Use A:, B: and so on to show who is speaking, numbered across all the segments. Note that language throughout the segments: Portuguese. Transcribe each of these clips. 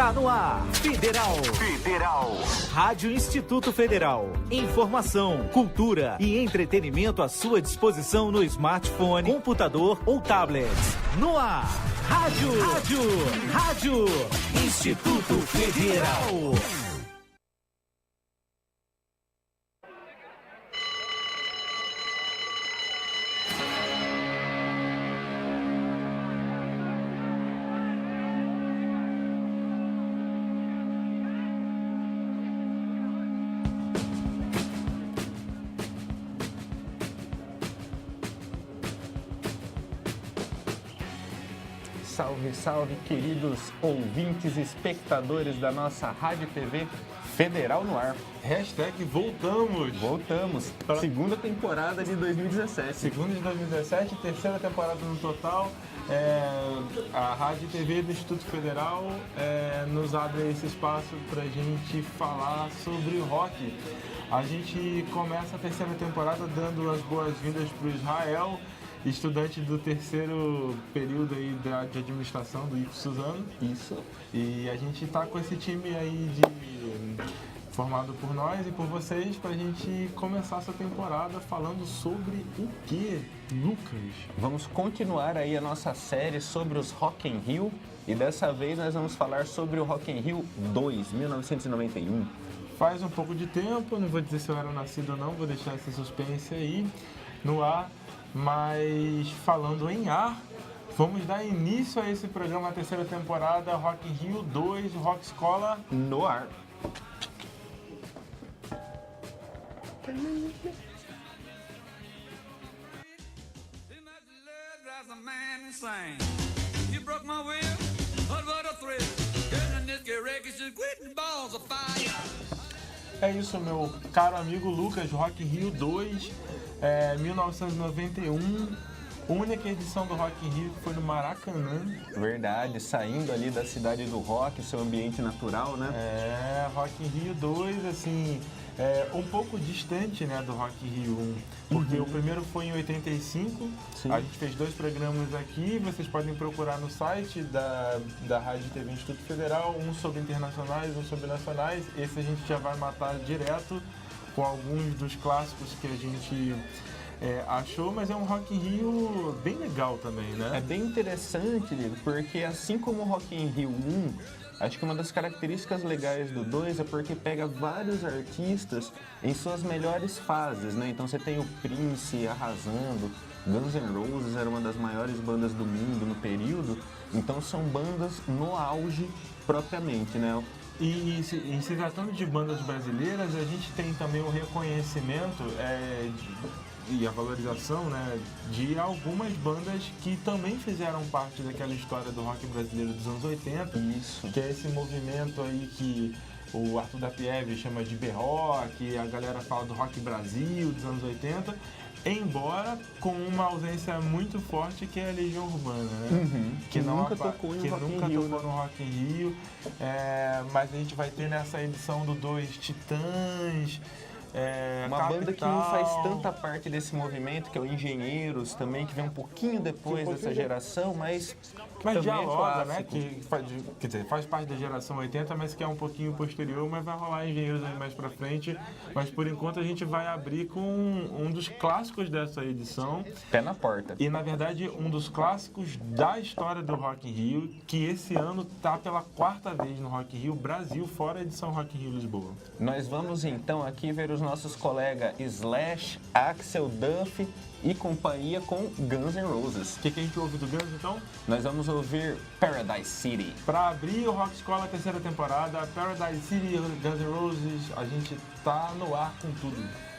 A: Está no ar. Federal. Rádio Instituto Federal. Informação, cultura e entretenimento à sua disposição no smartphone, computador ou tablet. No ar. Rádio Instituto Federal.
B: Salve, salve, queridos ouvintes e espectadores da nossa Rádio TV Federal no Ar.
C: Hashtag voltamos.
B: Voltamos. Segunda temporada de 2017.
C: Segunda de 2017, terceira temporada no total. A Rádio TV do Instituto Federal nos abre esse espaço para a gente falar sobre rock. A gente começa a terceira temporada dando as boas-vindas para o Israel, estudante do terceiro período aí de administração do IF Suzano.
B: Isso.
C: E a gente está com esse time aí formado por nós e por vocês para a gente começar essa temporada falando sobre o que, Lucas?
B: Vamos continuar aí a nossa série sobre os Rock in Rio e dessa vez nós vamos falar sobre o Rock in Rio 2, 1991.
C: Faz um pouco de tempo, não vou dizer se eu era nascido ou não, vou deixar esse suspense aí no ar. Mas falando em ar, vamos dar início a esse programa, a terceira temporada, Rock in Rio 2, Rock Escola
B: no ar.
C: É isso, meu caro amigo Lucas, Rock in Rio 2, 1991, única edição do Rock in Rio que foi no Maracanã.
B: Verdade, saindo ali da cidade do rock, seu ambiente natural, né?
C: Rock in Rio 2, assim, um pouco distante, né, do Rock in Rio 1, porque o primeiro foi em 85,
B: Sim.
C: A gente fez 2 programas aqui, vocês podem procurar no site da Rádio TV Instituto Federal, um sobre internacionais, um sobre nacionais. Esse a gente já vai matar direto com alguns dos clássicos que a gente achou, mas é um Rock in Rio bem legal também, né?
B: É bem interessante, Diego, porque assim como o Rock in Rio 1, acho que uma das características legais do 2 é porque pega vários artistas em suas melhores fases, né? Então você tem o Prince arrasando, Guns N' Roses era uma das maiores bandas do mundo no período, então são bandas no auge propriamente, né?
C: E se tratando de bandas brasileiras, a gente tem também o reconhecimento e a valorização, né, de algumas bandas que também fizeram parte daquela história do rock brasileiro dos anos 80.
B: Isso.
C: Que é esse movimento aí que o Arthur da Pieve chama de B-Rock, a galera fala do Rock Brasil dos anos 80, embora com uma ausência muito forte que é a Legião Urbana, né?
B: Uhum.
C: Que
B: nunca tocou
C: no Rock in Rio, mas a gente vai ter nessa edição do 2 Titãs,
B: uma
C: Capital,
B: banda que não faz tanta parte desse movimento, que é o Engenheiros também, que vem um pouquinho depois dessa geração, mas
C: dialoga, né? Faz parte da geração 80, mas que é um pouquinho posterior, mas vai rolar Engenheiros aí mais pra frente. Mas por enquanto a gente vai abrir com um dos clássicos dessa edição.
B: Pé na porta.
C: E na verdade um dos clássicos da história do Rock in Rio, que esse ano tá pela 4ª vez no Rock in Rio Brasil, fora a edição Rock in Rio Lisboa.
B: Nós vamos então aqui ver os nossos colegas Slash, Axel Duff e companhia com Guns N' Roses.
C: O que a gente ouve do Guns então?
B: Nós vamos ouvir Paradise City.
C: Para abrir o Rock Escola terceira temporada, Paradise City, Guns N' Roses, a gente tá no ar com tudo.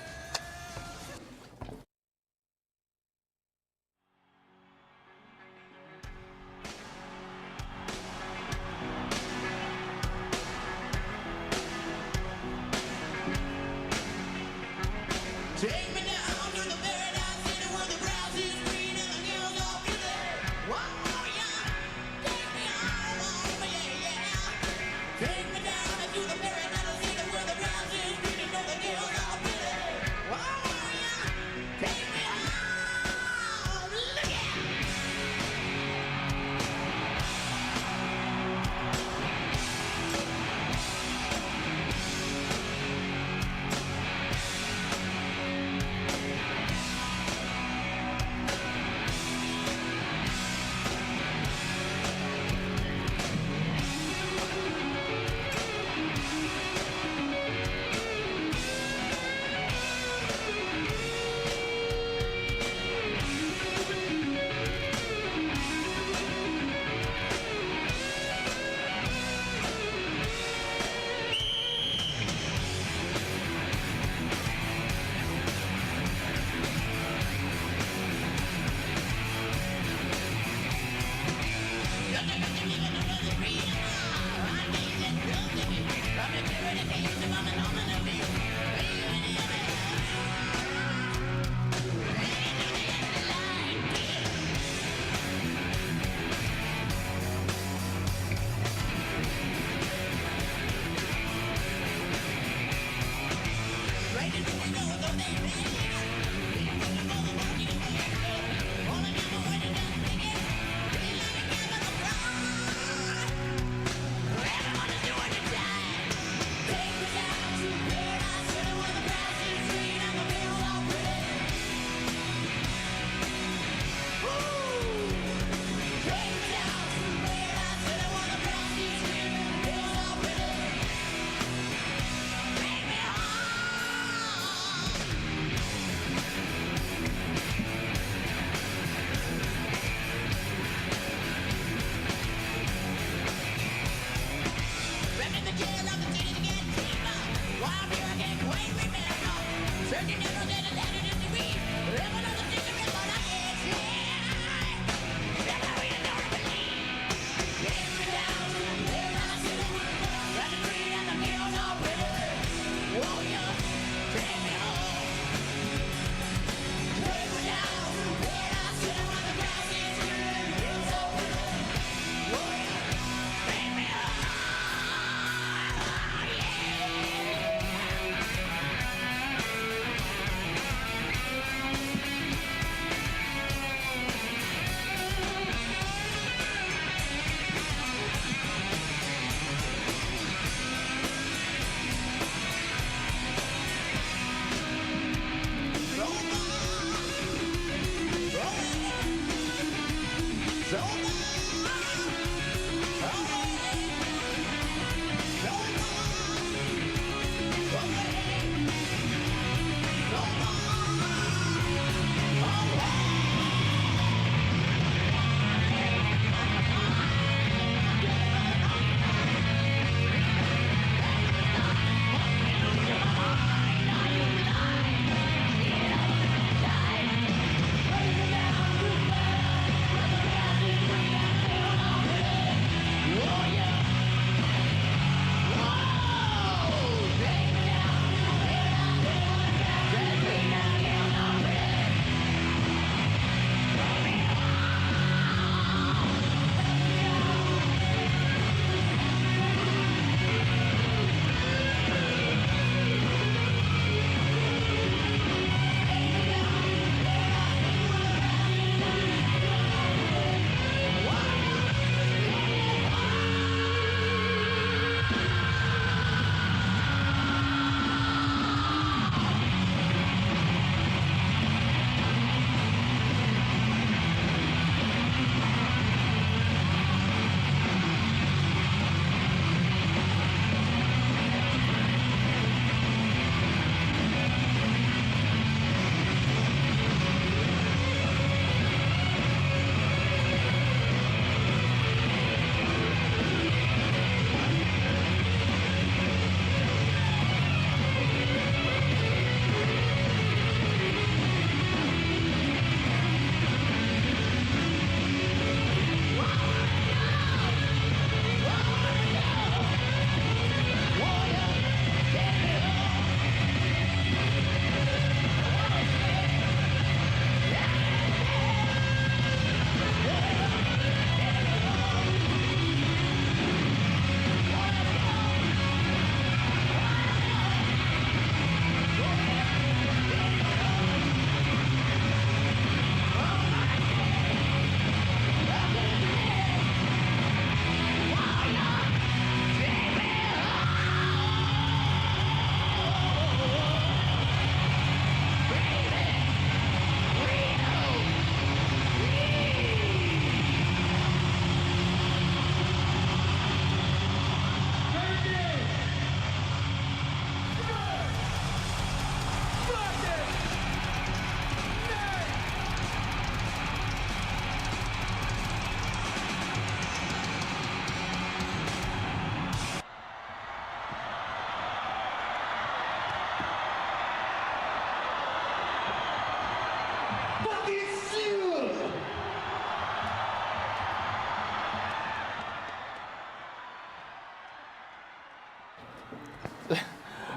D: Take me down to the paradise city where the grass is green and the hills are blue. Whoa, yeah. Take me home, yeah, yeah. Take me down to the paradise city where the grass is green and the hills are blue.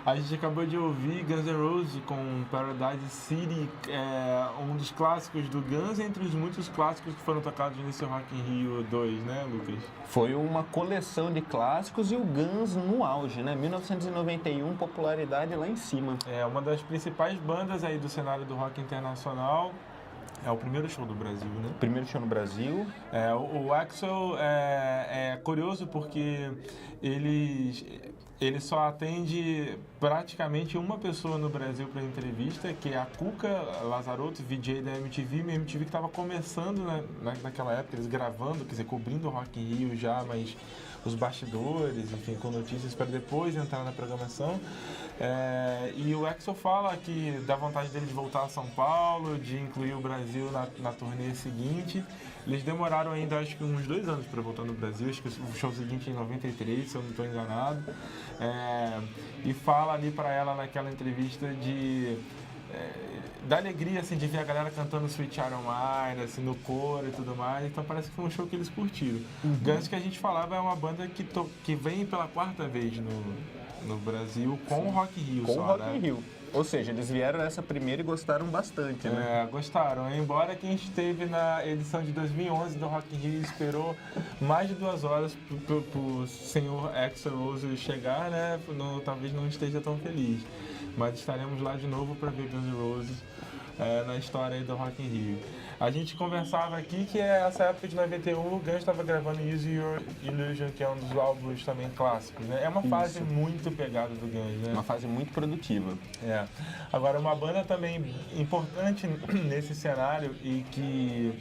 C: A gente acabou de ouvir Guns N' Roses com Paradise City, um dos clássicos do Guns, entre os muitos clássicos que foram tocados nesse Rock in Rio 2, né, Lucas?
B: Foi uma coleção de clássicos e o Guns no auge, né? 1991, popularidade lá em cima.
C: É uma das principais bandas aí do cenário do rock internacional. É o primeiro show do Brasil, né?
B: Primeiro show no Brasil.
C: O Axl é curioso porque ele só atende praticamente uma pessoa no Brasil para entrevista, que é a Cuca Lazarotto, VJ da MTV, uma MTV que estava começando, né, naquela época, eles gravando, quer dizer, cobrindo o Rock in Rio já, mas os bastidores, enfim, com notícias para depois entrar na programação. E o Axl fala que dá vontade dele de voltar a São Paulo, de incluir o Brasil na turnê seguinte. Eles demoraram ainda, acho que uns 2 anos para voltar no Brasil, acho que o show seguinte é em 93, se eu não estou enganado. E fala ali para ela naquela entrevista da alegria, assim, de ver a galera cantando Sweet Child O' Mine, assim, no coro e tudo mais. Então parece que foi um show que eles curtiram. Guns, que a gente falava, é uma banda que vem pela 4ª vez no Brasil com o Rock in Rio.
B: Com o Rock in Rio. Ou seja, eles vieram nessa primeira e gostaram bastante, né?
C: Gostaram. Embora quem esteve na edição de 2011 do Rock in Rio esperou mais de 2 horas pro senhor Axl Rose chegar, né? Talvez não esteja tão feliz. Mas estaremos lá de novo para ver Guns N' Roses na história aí do Rock in Rio. A gente conversava aqui que essa época de 91 o Guns estava gravando Use Your Illusion, que é um dos álbuns também clássicos, né? É uma fase muito pegada do Guns, né?
B: Uma fase muito produtiva.
C: Agora, uma banda também importante nesse cenário e que,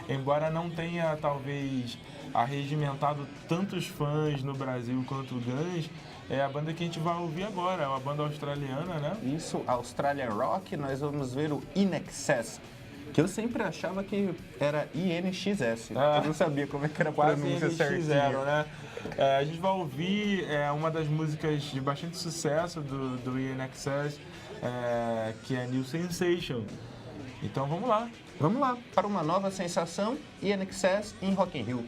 C: embora não tenha talvez arregimentado tantos fãs no Brasil quanto o Guns, é a banda que a gente vai ouvir agora, é uma banda australiana, né?
B: Isso, Australian Rock, nós vamos ver o In Excess, que eu sempre achava que era INXS. Eu não sabia como é que era a pronúncia certinha.
C: Né? A gente vai ouvir uma das músicas de bastante sucesso do INXS, que é New Sensation. Então vamos lá.
B: Vamos lá, para uma nova sensação, INXS em Rock in Rio.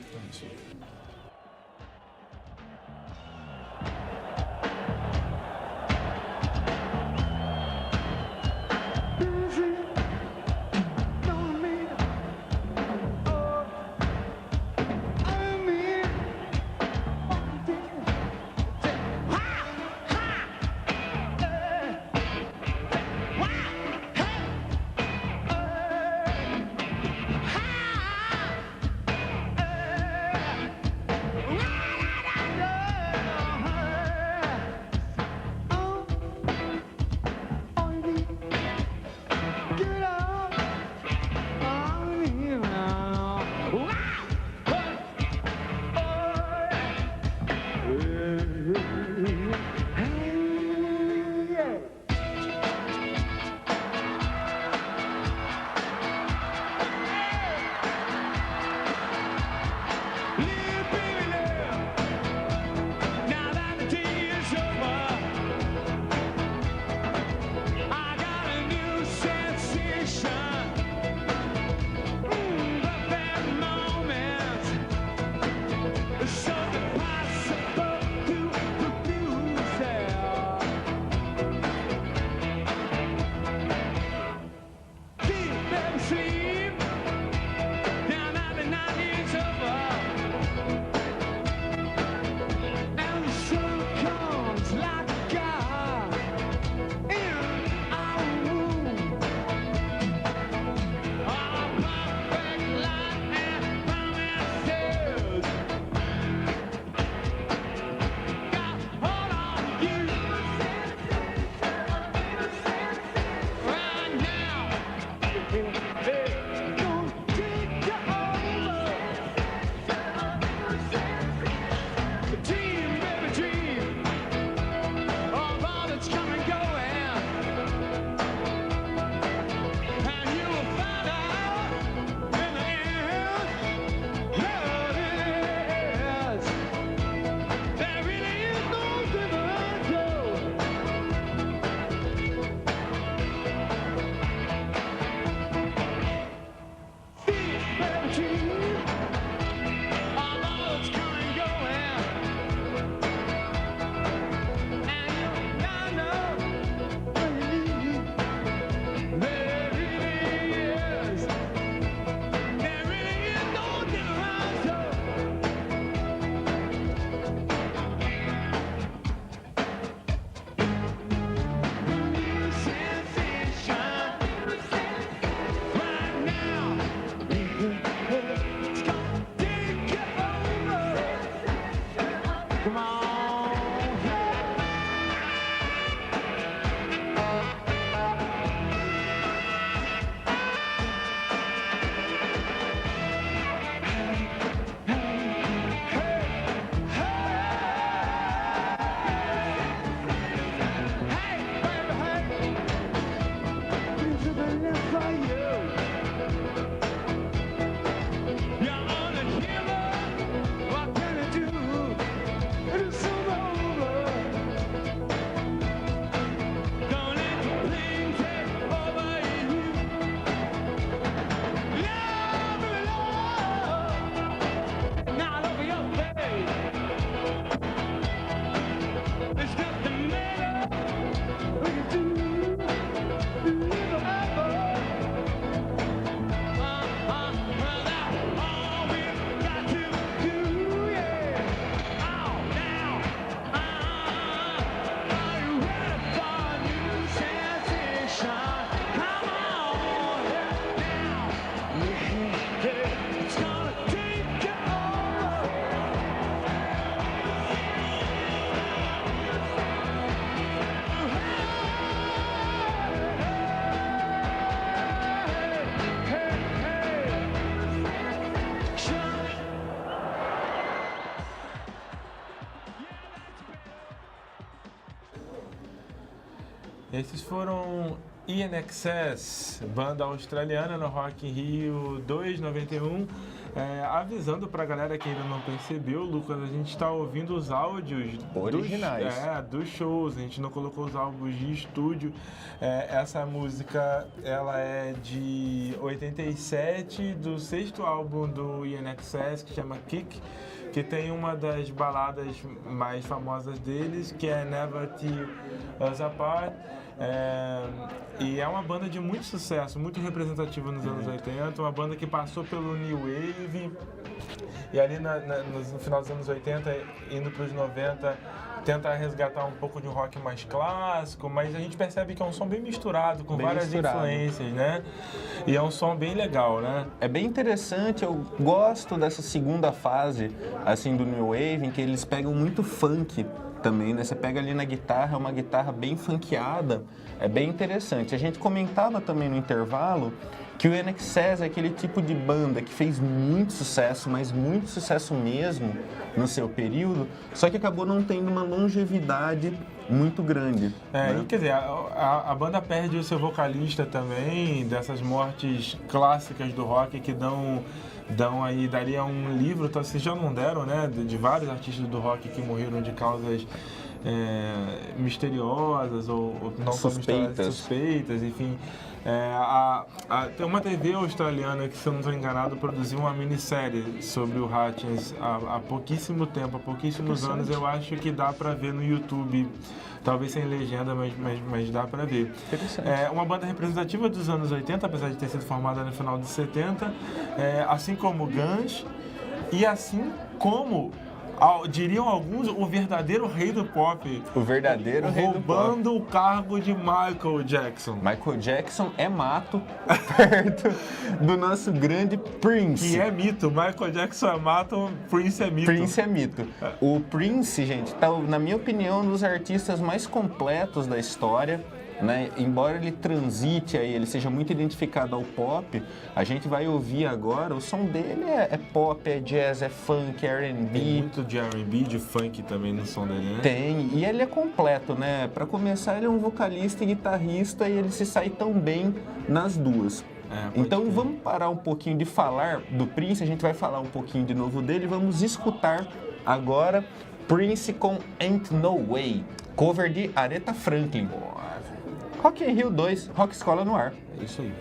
C: Esses foram INXS, banda australiana no Rock in Rio 291. Avisando pra galera que ainda não percebeu, Lucas, a gente está ouvindo os áudios
B: Originais.
C: dos shows, a gente não colocou os álbuns de estúdio. Essa música ela é de 87, do 6º álbum do INXS, que chama Kick, que tem uma das baladas mais famosas deles, que é Never Tear Us Apart. E é uma banda de muito sucesso, muito representativa nos anos 80, uma banda que passou pelo New Wave e ali no final dos anos 80, indo para os 90, tenta resgatar um pouco de um rock mais clássico, mas a gente percebe que é um som bem misturado, com várias influências, né? E é um som bem legal, né?
B: É bem interessante, eu gosto dessa segunda fase, assim, do New Wave, em que eles pegam muito funk também, né? Você pega ali na guitarra, é uma guitarra bem funkeada, é bem interessante. A gente comentava também no intervalo que o INXS é aquele tipo de banda que fez muito sucesso, mas muito sucesso mesmo no seu período, só que acabou não tendo uma longevidade muito grande. Né?
C: E quer dizer, a banda perde o seu vocalista também, dessas mortes clássicas do rock que dão aí, daria um livro, então, vocês já não deram, né, de vários artistas do rock que morreram de causas misteriosas ou não suspeitas, enfim. Tem uma TV australiana que, se eu não estou enganado, produziu uma minissérie sobre o Hutchins há pouquíssimo tempo, há pouquíssimos anos. Eu acho que dá para ver no YouTube, talvez sem legenda, mas dá para ver. É uma banda representativa dos anos 80, apesar de ter sido formada no final dos 70, assim como Guns, e assim como, diriam alguns, o verdadeiro rei do pop.
B: O verdadeiro rei do pop.
C: Roubando o cargo de Michael Jackson.
B: Michael Jackson é mato perto do nosso grande Prince.
C: Que é mito. Michael Jackson é mato, Prince é mito.
B: Prince é mito. O Prince, gente, tá, na minha opinião, um dos artistas mais completos da história. Né? Embora ele transite aí, ele seja muito identificado ao pop, a gente vai ouvir agora, o som dele é pop, é jazz, é funk, é R&B.
C: Tem muito de R&B, de funk também no som dele, né?
B: Tem, e ele é completo, né? Pra começar, ele é um vocalista e guitarrista e ele se sai tão bem nas duas. Então vamos parar um pouquinho de falar do Prince, a gente vai falar um pouquinho de novo dele, vamos escutar agora Prince com Ain't No Way, cover de Aretha Franklin. Rock in Rio 2, Rock Escola no ar.
C: É isso aí.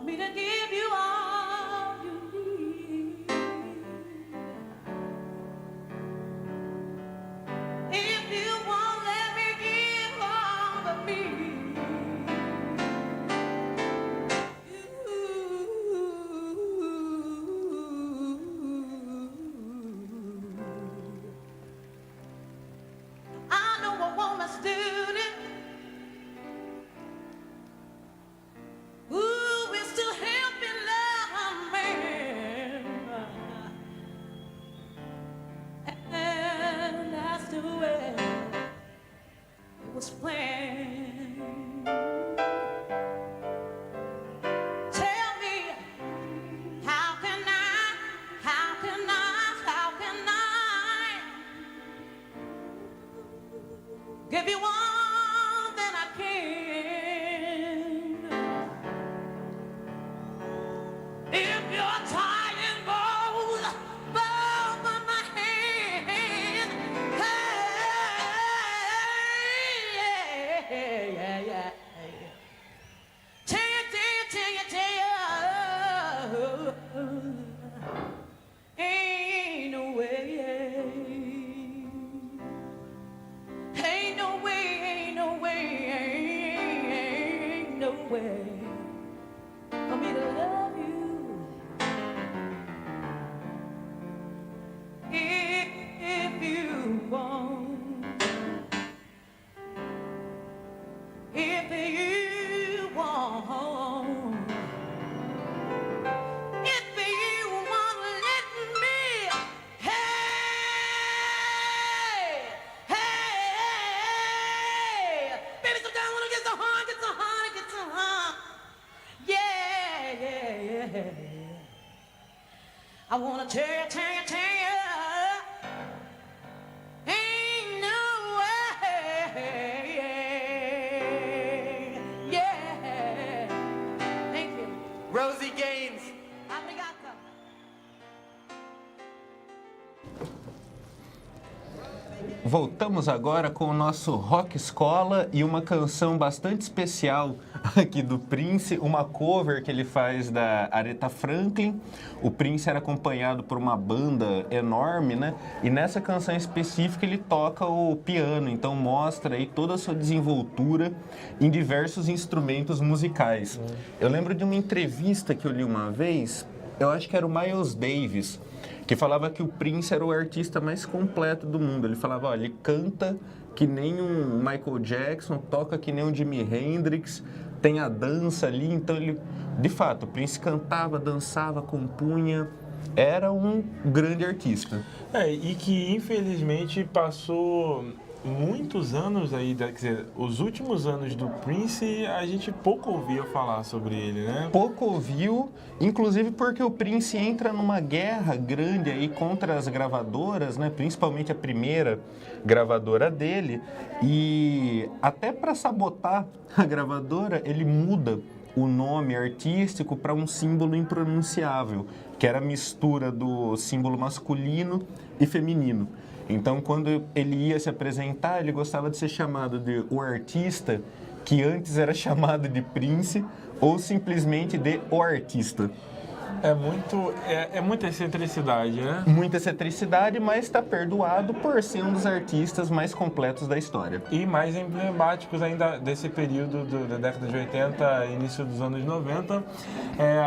D: Want me to give you all you need. If you won't let me give all of me, I know a woman student who is still helping love man, and that's the way it was planned. Tell me, how can I give you all that I can? If you're tired, both of my hand, hey, yeah. Tell you, ain't no way. Ain't no way for me to love you. If you want, if you want, if you want, let me. Hey, baby, sometimes when it gets so hard, yeah. I wanna tell you, ain't no way, yeah. Thank you.
E: Rosie Gaines.
D: Obrigada.
B: Voltamos agora com o nosso Rock Escola e uma canção bastante especial aqui do Prince, uma cover que ele faz da Aretha Franklin. O Prince era acompanhado por uma banda enorme, né? E nessa canção específica ele toca o piano, então mostra aí toda a sua desenvoltura em diversos instrumentos musicais. Eu lembro de uma entrevista que eu li uma vez, eu acho que era o Miles Davis, que falava que o Prince era o artista mais completo do mundo. Ele falava, olha, ele canta que nem um Michael Jackson, toca que nem um Jimi Hendrix, tem a dança ali, então ele, de fato, o Prince cantava, dançava, compunha, era um grande artista.
C: E que infelizmente passou muitos anos aí, quer dizer, os últimos anos do Prince, a gente pouco ouvia falar sobre ele, né?
B: Pouco ouviu, inclusive porque o Prince entra numa guerra grande aí contra as gravadoras, né? Principalmente a primeira gravadora dele, e até para sabotar a gravadora, ele muda o nome artístico para um símbolo impronunciável, que era a mistura do símbolo masculino e feminino. Então, quando ele ia se apresentar, ele gostava de ser chamado de o artista, que antes era chamado de Prince, ou simplesmente de o artista.
C: É muita excentricidade, né?
B: Muita excentricidade, mas está perdoado por ser um dos artistas mais completos da história.
C: E mais emblemáticos ainda desse período da década de 80, início dos anos 90.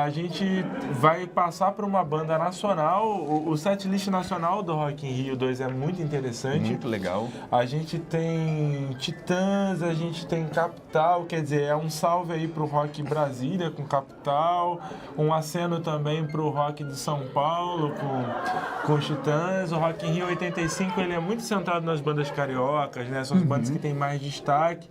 C: A gente vai passar por uma banda nacional. O setlist nacional do Rock in Rio 2 é muito interessante.
B: Muito legal.
C: A gente tem Titãs, a gente tem Capital, quer dizer, é um salve aí pro Rock Brasília com Capital, um aceno também pro Rock de São Paulo com os Titãs. O Rock in Rio 85 ele é muito centrado nas bandas cariocas, né? São as bandas que têm mais destaque.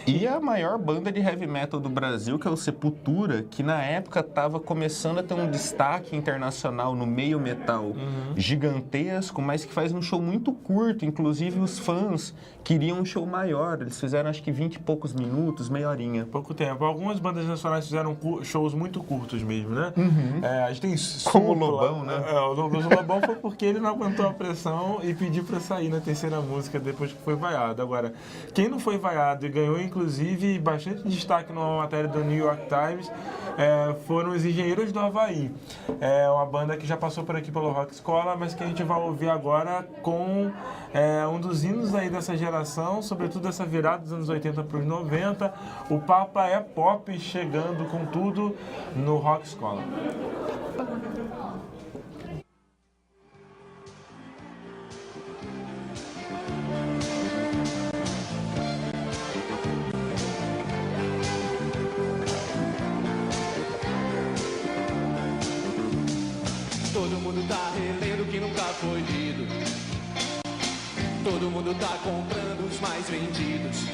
B: E a maior banda de heavy metal do Brasil, que é o Sepultura, que na época estava começando a ter um destaque internacional no meio metal gigantesco, mas que faz um show muito curto. Inclusive os fãs queriam um show maior. Eles fizeram acho que 20 e poucos minutos, meia horinha.
C: Pouco tempo. Algumas bandas nacionais fizeram shows muito curtos mesmo. mesmo, né? A gente tem
B: Como o
C: Supla,
B: Lobão, né?
C: O Lobão foi porque ele não aguentou a pressão e pediu pra sair na terceira música depois que foi vaiado. Agora, quem não foi vaiado e ganhou, inclusive, bastante destaque numa matéria do New York Times, foram os Engenheiros do Havaí. É uma banda que já passou por aqui pelo Rock Escola, mas que a gente vai ouvir agora com um dos hinos aí dessa geração, sobretudo essa virada dos anos 80 para os 90, o Papa é Pop chegando com tudo no Rock Escola.
E: Todo mundo tá relendo o que nunca foi lido. Todo mundo tá comprando os mais vendidos.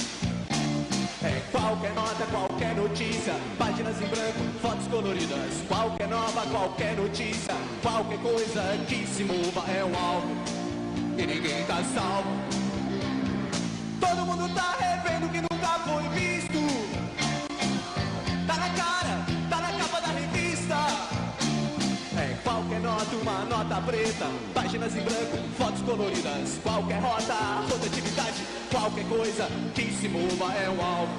E: É qualquer nota, qualquer notícia, páginas em branco, fotos coloridas. Qualquer nova, qualquer notícia, qualquer coisa que se mova é um alvo e ninguém tá salvo. Todo mundo tá revendo o que nunca foi visto. Tá na cara, tá na capa da revista. É qualquer nota, uma nota preta, páginas em branco, fotos coloridas. Qualquer rota, rotatividade, qualquer coisa que se mova é um alvo.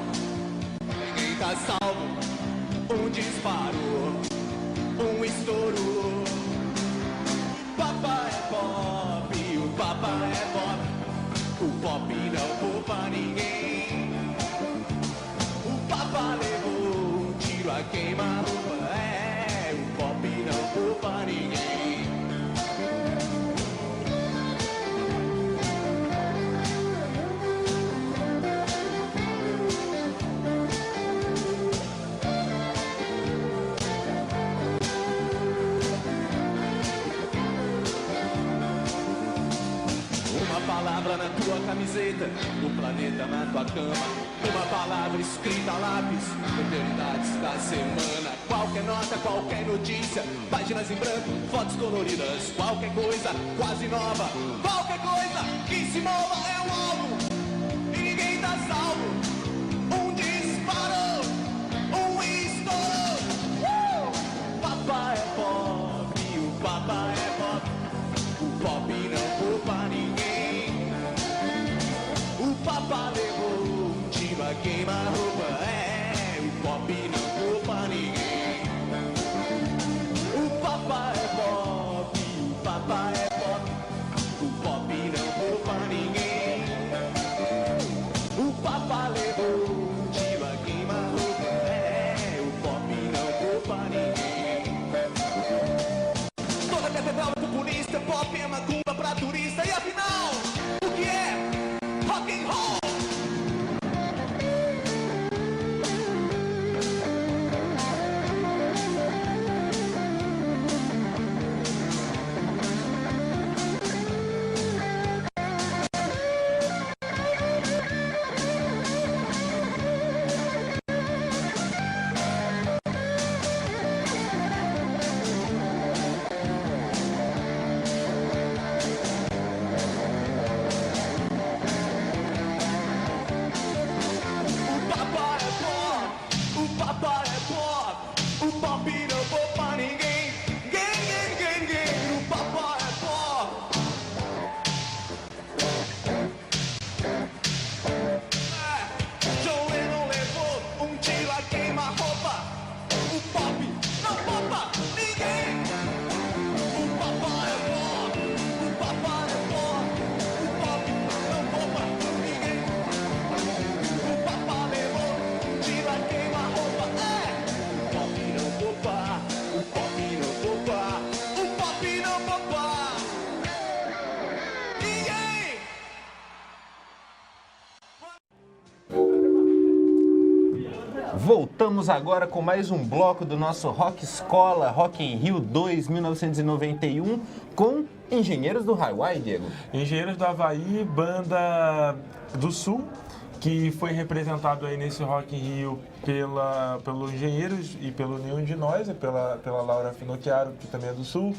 E: Ninguém tá salvo. Um disparo, um estouro. Papa é pop, o Papa é pop. O pop não poupa ninguém. O Papa levou um tiro a queima-roupa. O pop não poupa ninguém. Uma palavra na tua camiseta, o planeta na tua cama. Uma palavra escrita a lápis, prioridades da semana. Qualquer nota, qualquer notícia, páginas em branco, fotos coloridas. Qualquer coisa quase nova, qualquer coisa que se mova é um alvo e ninguém tá salvo. Um disparo, um estouro. Papa é pop, o Papa é pop. O pop não poupa ninguém. O Papa levou um tiro a queima-roupa. O pop não poupa ninguém. O Papa é pop, o Papa é pop. O pop não poupa ninguém. O Papa levou um tiro a queima-roupa. O pop não poupa ninguém. Toda catedral é populista, pop é macumba pra turista. E afinal, o que é rock and roll?
B: Voltamos agora com mais um bloco do nosso Rock Escola, Rock in Rio 2, 1991, com Engenheiros do Havaí, Diego.
C: Engenheiros do Havaí, banda do Sul, que foi representado aí nesse Rock in Rio pelo Engenheiros e pelo Nenhum de Nós, e pela Laura Finocchiaro, que também é do Sul.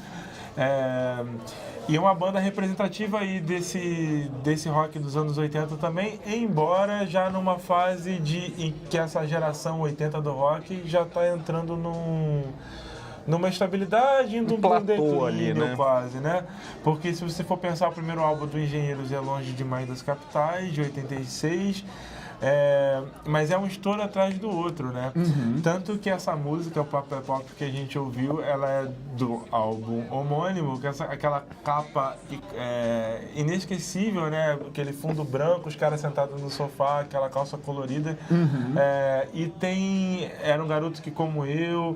C: E é uma banda representativa aí desse rock dos anos 80 também, embora já numa fase em que essa geração 80 do rock já está entrando numa estabilidade, indo
B: Um
C: para um
B: platô
C: declínio
B: ali, né?
C: quase, né? Porque se você for pensar, o primeiro álbum do Engenheiros é Longe Demais das Capitais, de 86, mas é um estouro atrás do outro, né? Tanto que essa música, o Pop é Pop, que a gente ouviu, ela é do álbum homônimo, que aquela capa inesquecível, né? Aquele fundo branco, os caras sentados no sofá, aquela calça colorida. E Era um Garoto que, como eu,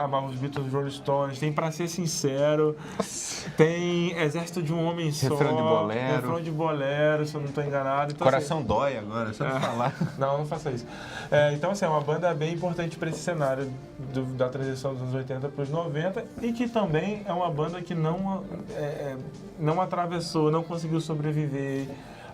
C: amava os Beatles, Rolling Stones, tem Pra Ser Sincero, tem Exército de um Homem Só, Refrão de Bolero, se eu não estou enganado. Então,
B: Coração dói agora, só de falar.
C: Não faça isso. Então, assim, é uma banda bem importante para esse cenário da transição dos anos 80 para os 90 e que também é uma banda que não atravessou, não conseguiu sobreviver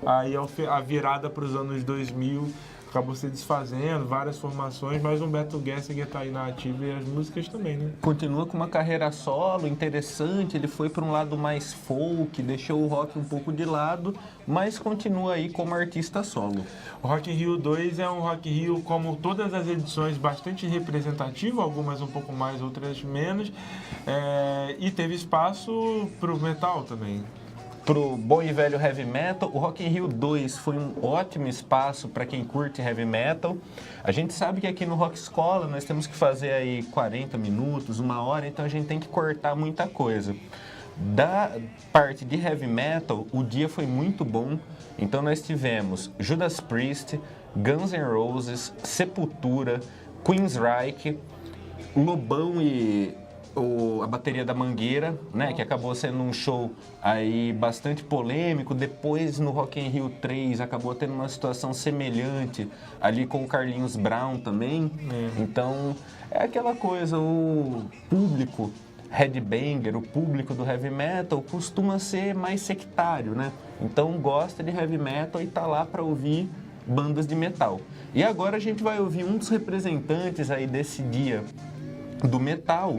C: aí a virada para os anos 2000. Acabou se desfazendo, várias formações, mas o Beto Gessinger está aí na ativa e as músicas também, né?
B: Continua com uma carreira solo interessante, ele foi para um lado mais folk, deixou o rock um pouco de lado, mas continua aí como artista solo.
C: O Rock in Rio 2 é um Rock in Rio, como todas as edições, bastante representativo, algumas um pouco mais, outras menos, e teve espaço para o metal também.
B: Pro bom e velho heavy metal, o Rock in Rio 2 foi um ótimo espaço para quem curte heavy metal. A gente sabe que aqui no Rock Escola nós temos que fazer aí 40 minutos, 1 hora, então a gente tem que cortar muita coisa. Da parte de heavy metal, o dia foi muito bom, então nós tivemos Judas Priest, Guns N' Roses, Sepultura, Queensryche, Lobão e a bateria da Mangueira, né, que acabou sendo um show aí bastante polêmico. Depois no Rock in Rio 3 acabou tendo uma situação semelhante ali com o Carlinhos Brown também. Então é aquela coisa, o público headbanger, o público do heavy metal costuma ser mais sectário, né? Então gosta de heavy metal e tá lá para ouvir bandas de metal. E agora a gente vai ouvir um dos representantes aí desse dia do metal.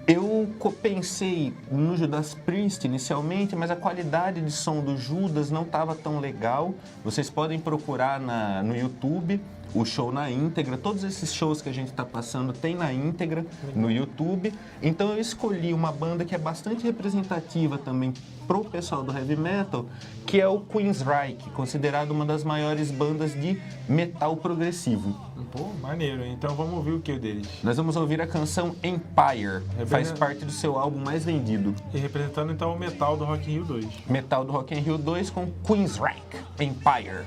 B: Eu pensei no Judas Priest inicialmente, mas a qualidade de som do Judas não estava tão legal. Vocês podem procurar no YouTube o show na íntegra. Todos esses shows que a gente está passando tem na íntegra no YouTube. Então eu escolhi uma banda que é bastante representativa também pro pessoal do heavy metal, que é o Queensryche, considerado uma das maiores bandas de metal progressivo.
C: Pô, maneiro. Então vamos ouvir o que deles?
B: Nós vamos ouvir a canção Empire, faz parte do seu álbum mais vendido.
C: E representando então o metal do Rock in Rio 2.
B: Metal do Rock in Rio 2 com Queensryche, Empire.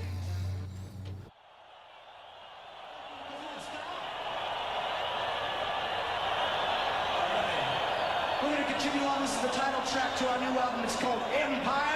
F: We're going to continue on. This is the title track to our new album. It's called Empire.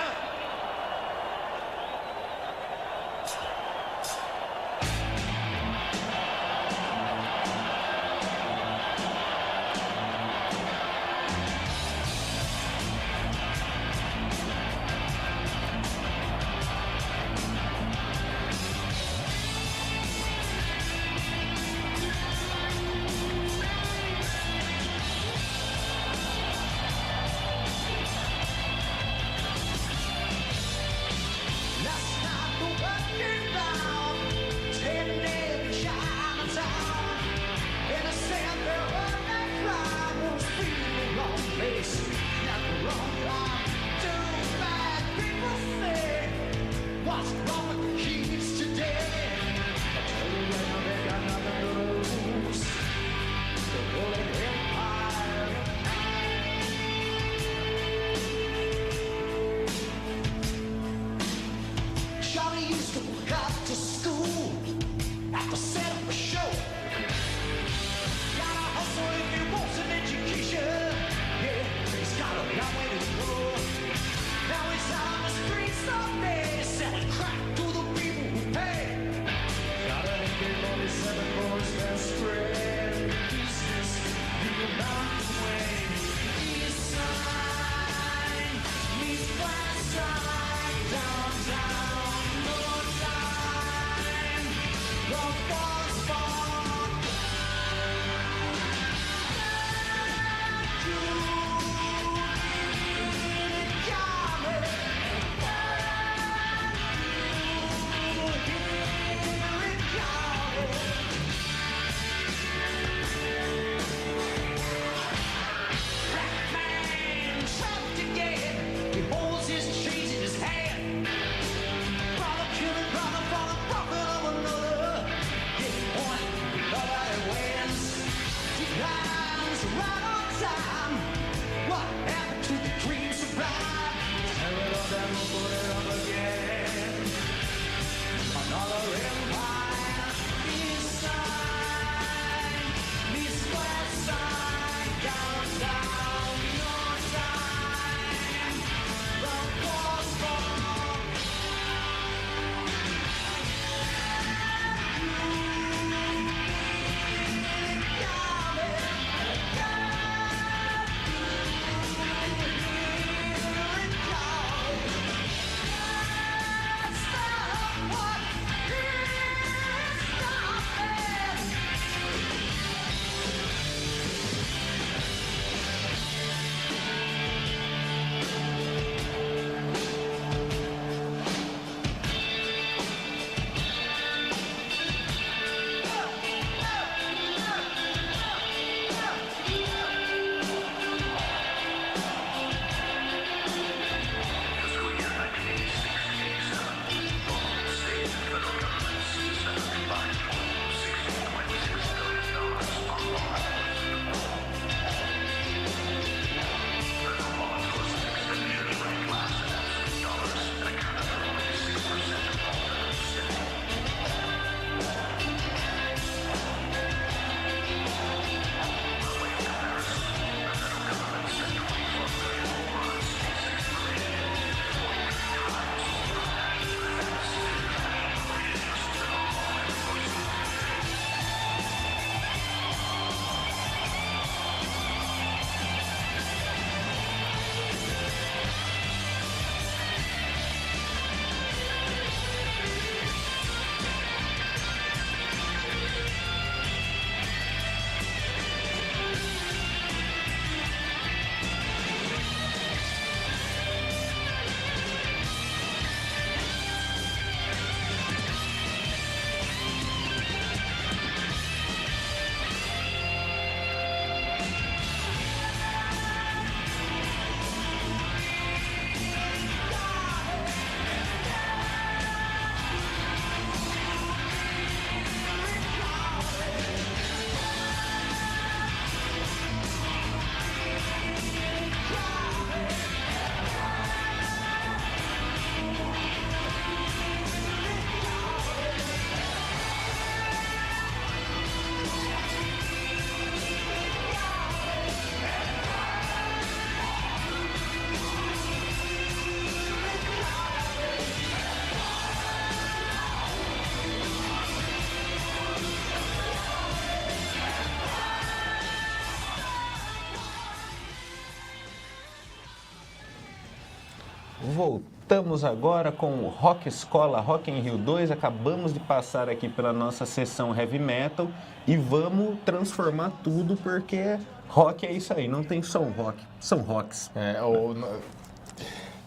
B: voltamos agora com o Rock Escola Rock in Rio 2. Acabamos de passar aqui pela nossa sessão Heavy Metal e vamos transformar tudo porque rock é isso aí, não tem só um rock, são rocks.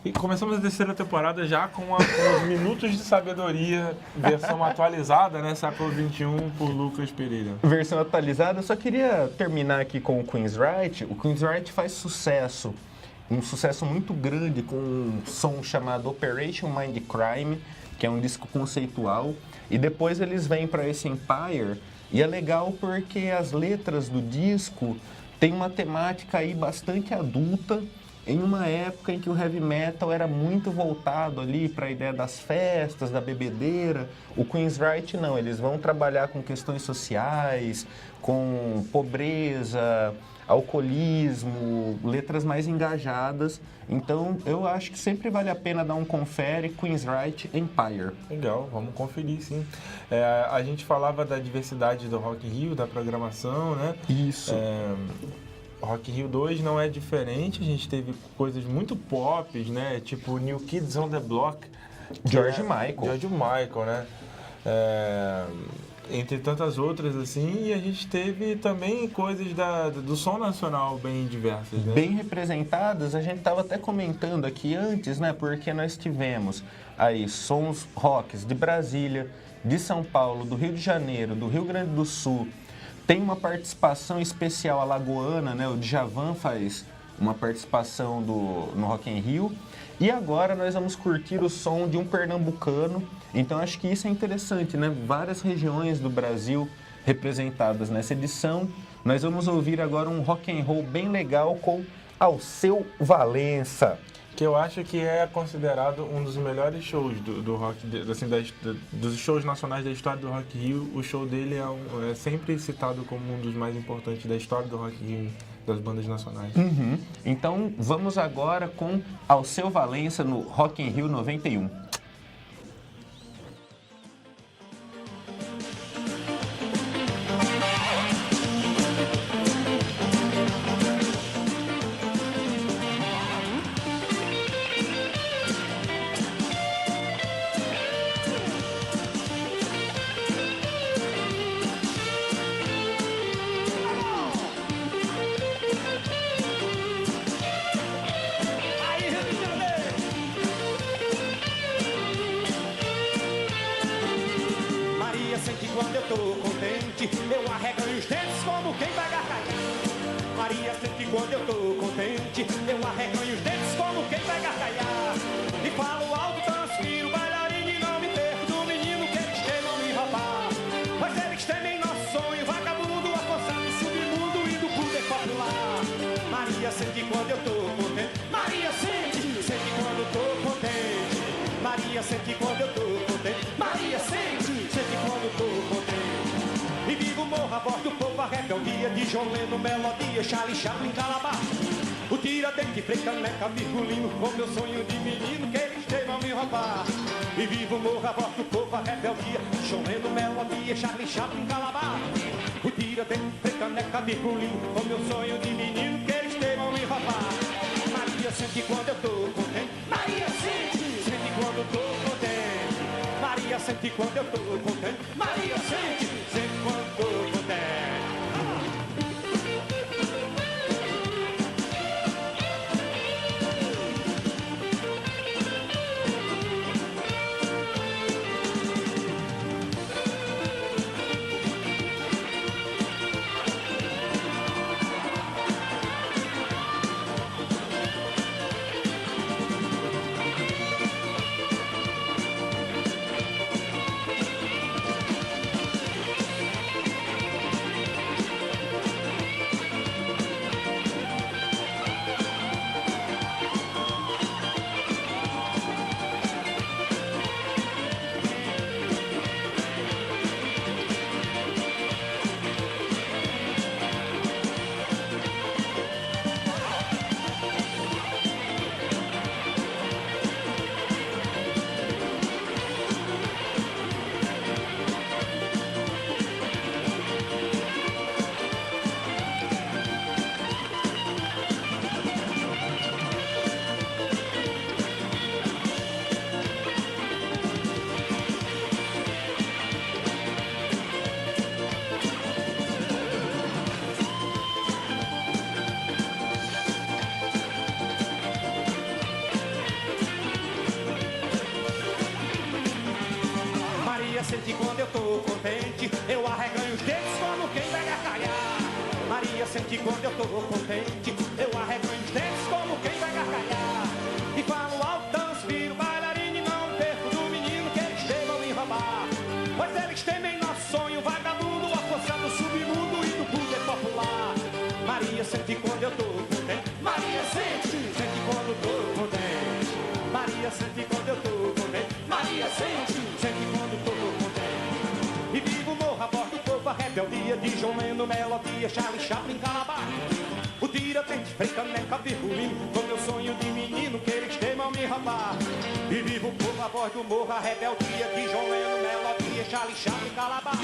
C: E começamos a terceira temporada já com os Minutos de Sabedoria, versão atualizada, né? Século XXI, por Lucas Pereira.
B: Versão atualizada, eu só queria terminar aqui com o Queensryche. O Queensryche faz sucesso, um sucesso muito grande com um som chamado Operation Mindcrime, que é um disco conceitual, e depois eles vêm para esse Empire, e é legal porque as letras do disco têm uma temática aí bastante adulta, em uma época em que o heavy metal era muito voltado ali para a ideia das festas, da bebedeira. O Queensryche não, eles vão trabalhar com questões sociais, com pobreza, alcoolismo, letras mais engajadas. Então eu acho que sempre vale a pena dar um confere. Queensryche Empire.
C: Legal, vamos conferir, sim. A gente falava da diversidade do Rock in Rio, da programação, né?
B: Isso.
C: Rock in Rio 2 não é diferente, a gente teve coisas muito pop, né? Tipo New Kids on the Block.
B: George Michael,
C: né? Entre tantas outras, assim, e a gente teve também coisas do som nacional bem diversas, né?
B: Bem representadas, a gente estava até comentando aqui antes, né? Porque nós tivemos aí sons rocks de Brasília, de São Paulo, do Rio de Janeiro, do Rio Grande do Sul. Tem uma participação especial alagoana, né? O Djavan faz uma participação no Rock in Rio. E agora nós vamos curtir o som de um pernambucano. Então acho que isso é interessante, né? Várias regiões do Brasil representadas nessa edição. Nós vamos ouvir agora um rock and roll bem legal com Alceu Valença.
C: Que eu acho que é considerado um dos melhores shows do rock, assim, dos shows nacionais da história do Rock in Rio. O show dele é sempre citado como um dos mais importantes da história do Rock in Rio, das bandas nacionais.
B: Então vamos agora com Alceu Valença no Rock in Rio 91.
G: Maria sente quando eu tô contente, eu arreganho os dentes como quem vai gargalhar. Maria sente quando eu tô contente, eu arreganho os dentes como quem vai gargalhar. E falo alto, transpiro, bailarino e não me perco do menino que eles temam me roubar. Mas eles temem nosso sonho, vagabundo, avançado, submundo e do poder popular. Maria sente quando eu tô contente, Maria sente quando eu tô contente. Maria sente quando eu tô contente, Maria sente quando eu tô contente. E vivo morra, bordo do povo, a rebeldia, tijoleno, melodia, Charlie Chaplin, Calabar. O Tiradentes, Frei Caneca, Virgulino, com meu sonho de menino que eles temam me roubar. E vivo morra, bordo do povo, a rebeldia, tijoleno, melodia, Charlie Chaplin, Calabar. O Tiradentes, Frei Caneca, Virgulino, com meu sonho de menino que eles temam me roubar. Maria sente quando eu tô contente, Maria sente quando eu tô contente. Maria sente quando eu tô contente, Maria sente quando eu tô contente. Maria sente quando eu tô contente, eu arreganho os dedos como quem vai gargalhar. Maria sente quando eu tô contente, eu arreganho os dedos como quem vai gargalhar. E falo alto, transpiro, bailarino e não perco do menino que eles temam me roubar. Pois eles temem nosso sonho vagabundo, a força do submundo e do poder popular. Maria sente quando eu tô contente, Maria sente quando eu tô contente. Maria sente quando eu tô contente, Maria sente quando eu tô contente. E vivo morro a voz do povo, a rebeldia de John Lennon, melodia, Charlie Chaplin, Calabar. O Tiradentes, Freita, Neca, Virgulino, com meu sonho de menino que eles temam me roubar. E vivo o povo, a voz do morro, a rebeldia de John Lennon, melodia, Charlie Chaplin, Calabar.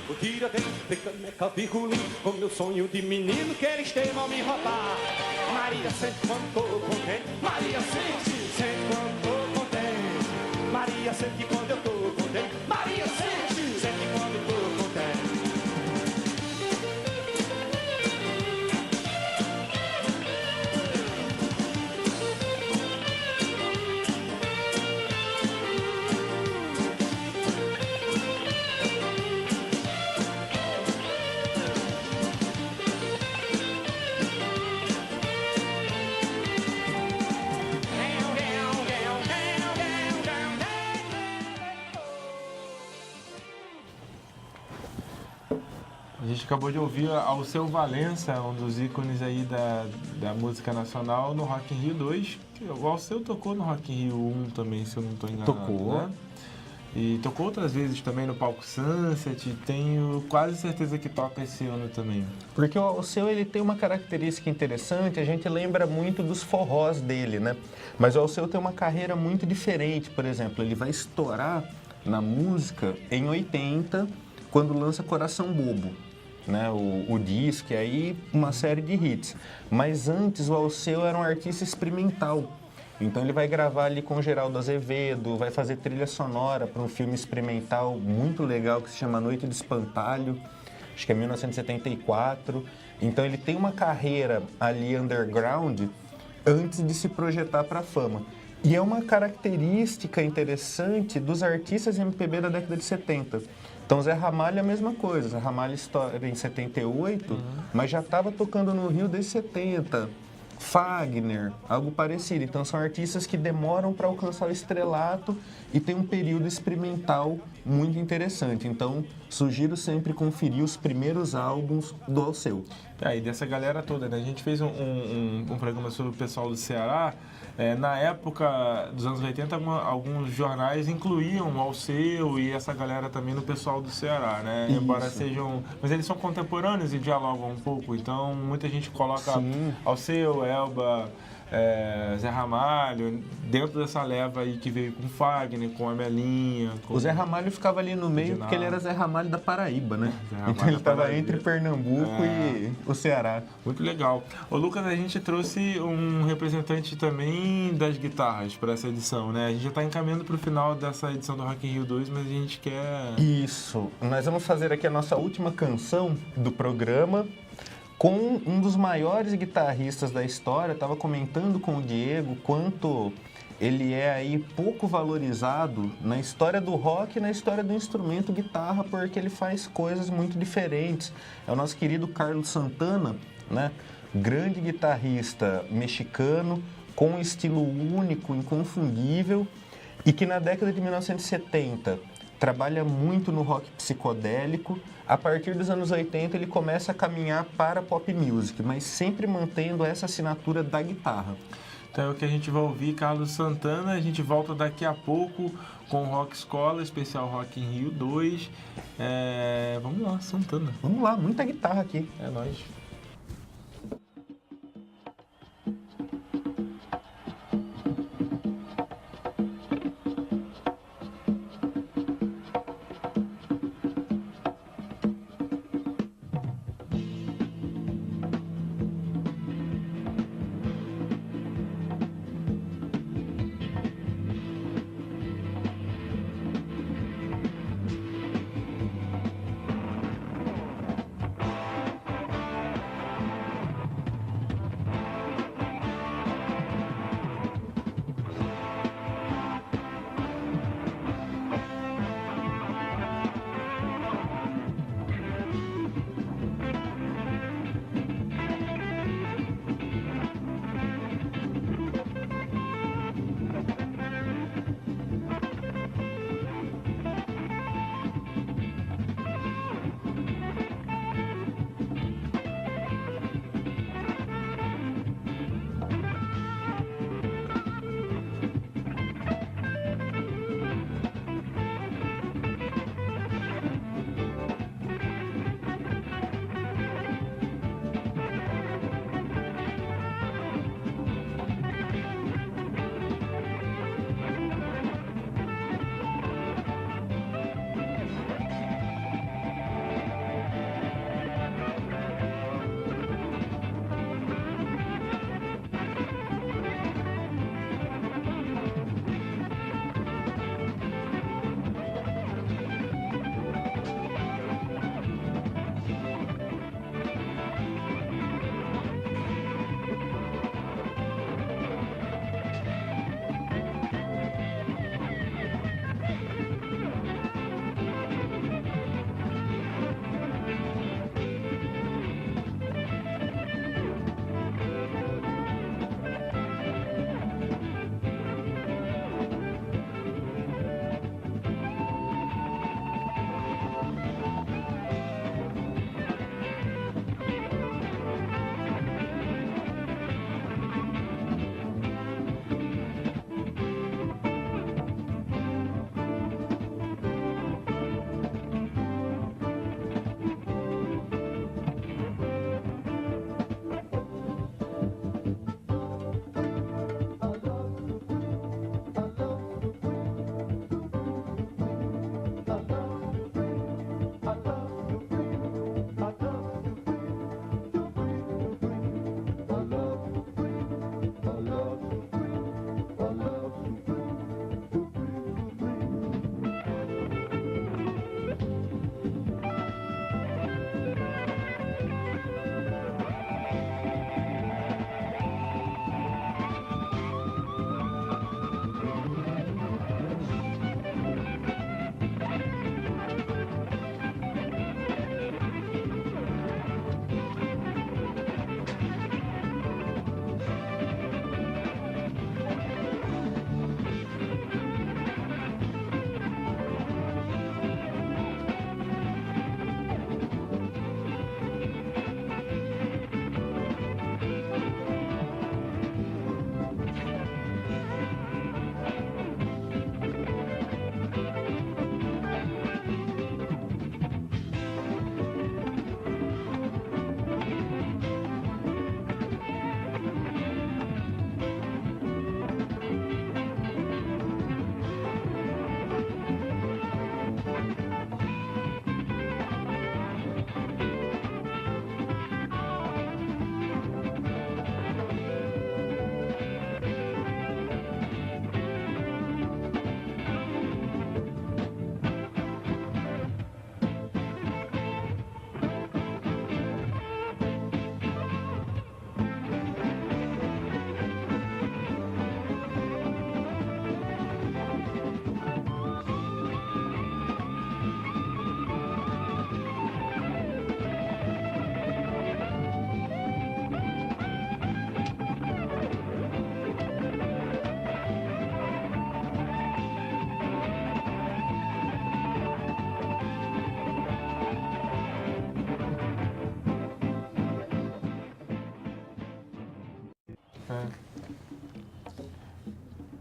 G: O Tiradentes, Freita, Neca, Virgulino, com meu sonho de menino que eles temam me roubar. Maria sente quando tô contente, Maria sente quando tô contente. Maria sente quando eu tô contente, Maria sente quando eu tô contente.
C: A gente acabou de ouvir Alceu Valença, um dos ícones aí da música nacional no Rock in Rio 2. O Alceu tocou no Rock in Rio 1 também, se eu não estou enganado.
B: Tocou.
C: Né? E tocou outras vezes também no palco Sunset. Tenho quase certeza que toca esse ano também.
B: Porque o Alceu, ele tem uma característica interessante, a gente lembra muito dos forrós dele, né? Mas o Alceu tem uma carreira muito diferente. Por exemplo, ele vai estourar na música em 80, quando lança Coração Bobo, né? O disco, e aí uma série de hits. Mas antes, o Alceu era um artista experimental. Então ele vai gravar ali com o Geraldo Azevedo, vai fazer trilha sonora para um filme experimental muito legal que se chama Noite do Espantalho, acho que é 1974. Então ele tem uma carreira ali underground antes de se projetar para a fama. E é uma característica interessante dos artistas MPB da década de 70. Então Zé Ramalho é a mesma coisa, Zé Ramalho estoura em 78, mas já estava tocando no Rio desde 70. Fagner, algo parecido. Então são artistas que demoram para alcançar o estrelato e tem um período experimental muito interessante. Então sugiro sempre conferir os primeiros álbuns do Alceu.
C: E dessa galera toda, né? A gente fez um programa sobre o pessoal do Ceará. Na época dos anos 80, alguns jornais incluíam o Alceu e essa galera também no pessoal do Ceará, né?
B: Isso.
C: Embora sejam... Mas eles são contemporâneos e dialogam um pouco, então muita gente coloca
B: Sim.
C: Alceu, Elba, Zé Ramalho, dentro dessa leva aí que veio com Fagner, com Amelinha...
B: O Zé Ramalho ficava ali no meio porque ele era Zé Ramalho da Paraíba, né? Então ele estava entre Pernambuco e o Ceará.
C: Muito legal. Ô Lucas, a gente trouxe um representante também das guitarras para essa edição, né? A gente já está encaminhando para o final dessa edição do Rock in Rio 2, mas a gente quer...
B: Isso. Nós vamos fazer aqui a nossa última canção do programa com um dos maiores guitarristas da história. Eu estava comentando com o Diego quanto ele é aí pouco valorizado na história do rock e na história do instrumento guitarra, porque ele faz coisas muito diferentes. É o nosso querido Carlos Santana, né? Grande guitarrista mexicano, com um estilo único, inconfundível, e que na década de 1970 trabalha muito no rock psicodélico. A partir dos anos 80 ele começa a caminhar para a pop music, mas sempre mantendo essa assinatura da guitarra.
C: Então é o que a gente vai ouvir, Carlos Santana. A gente volta daqui a pouco com o Rock Escola, especial Rock in Rio 2. Vamos lá, Santana.
B: Vamos lá, muita guitarra aqui.
C: É nóis.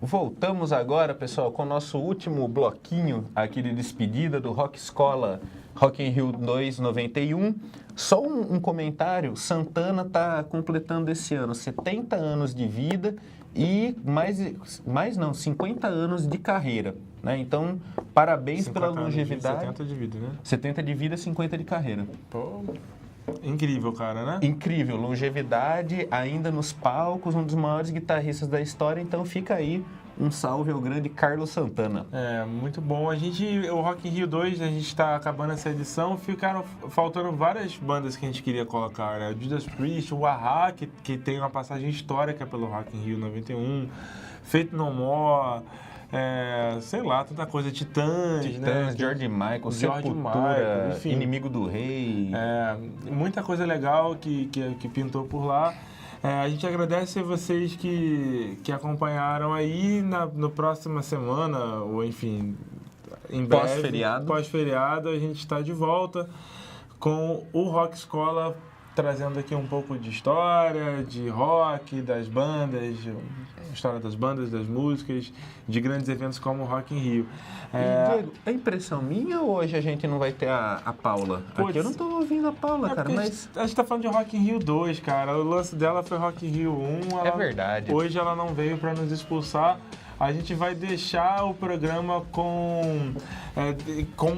B: Voltamos agora, pessoal, com o nosso último bloquinho aqui de despedida do Rock Escola Rock in Rio 2 91. Só um comentário, Santana está completando esse ano 70 anos de vida e 50 anos de carreira, né? Então, parabéns pela longevidade.
C: 70 de vida, né?
B: 70 de vida, 50 de carreira.
C: Pô, incrível, cara, né?
B: Incrível, longevidade, ainda nos palcos, um dos maiores guitarristas da história, então fica aí um salve ao grande Carlos Santana.
C: É, muito bom. O Rock in Rio 2, a gente está acabando essa edição, ficaram faltando várias bandas que a gente queria colocar, né? O Judas Priest, o Ahá, que tem uma passagem histórica pelo Rock in Rio 91, Faith No More, sei lá, tanta coisa, Titãs, né?
B: George Michael,
C: George
B: Sepultura,
C: Michael, enfim.
B: Inimigo do Rei.
C: Muita coisa legal que pintou por lá. A gente agradece a vocês que acompanharam aí no próxima semana, ou enfim, em breve, pós-feriado, a gente está de volta com o Rock Escola, trazendo aqui um pouco de história, de rock, das bandas, história das bandas, das músicas, de grandes eventos como o Rock in Rio.
B: Diego, é impressão minha ou hoje a gente não vai ter a Paula? Aqui eu não tô ouvindo a Paula, cara, mas...
C: A gente tá falando de Rock in Rio 2, cara. O lance dela foi Rock in Rio 1.
B: É verdade.
C: Hoje ela não veio para nos expulsar. A gente vai deixar o programa com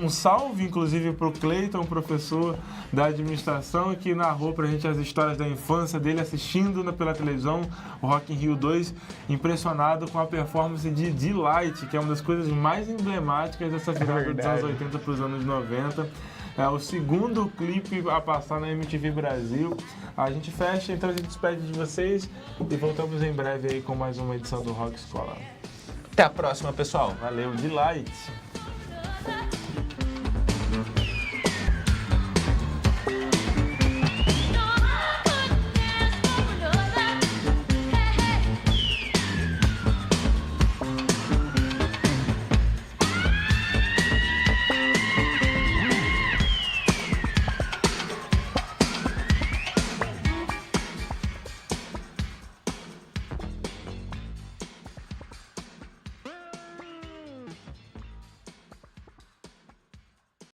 C: um salve, inclusive, para o Cleiton, professor da administração, que narrou para a gente as histórias da infância dele assistindo pela televisão o Rock in Rio 2, impressionado com a performance de Delight, que é uma das coisas mais emblemáticas dessa virada dos anos 80 para os anos 90. É o segundo clipe a passar na MTV Brasil. A gente fecha, então a gente despede de vocês e voltamos em breve aí com mais uma edição do Rock Escola.
B: Até a próxima, pessoal.
C: Valeu, Delight!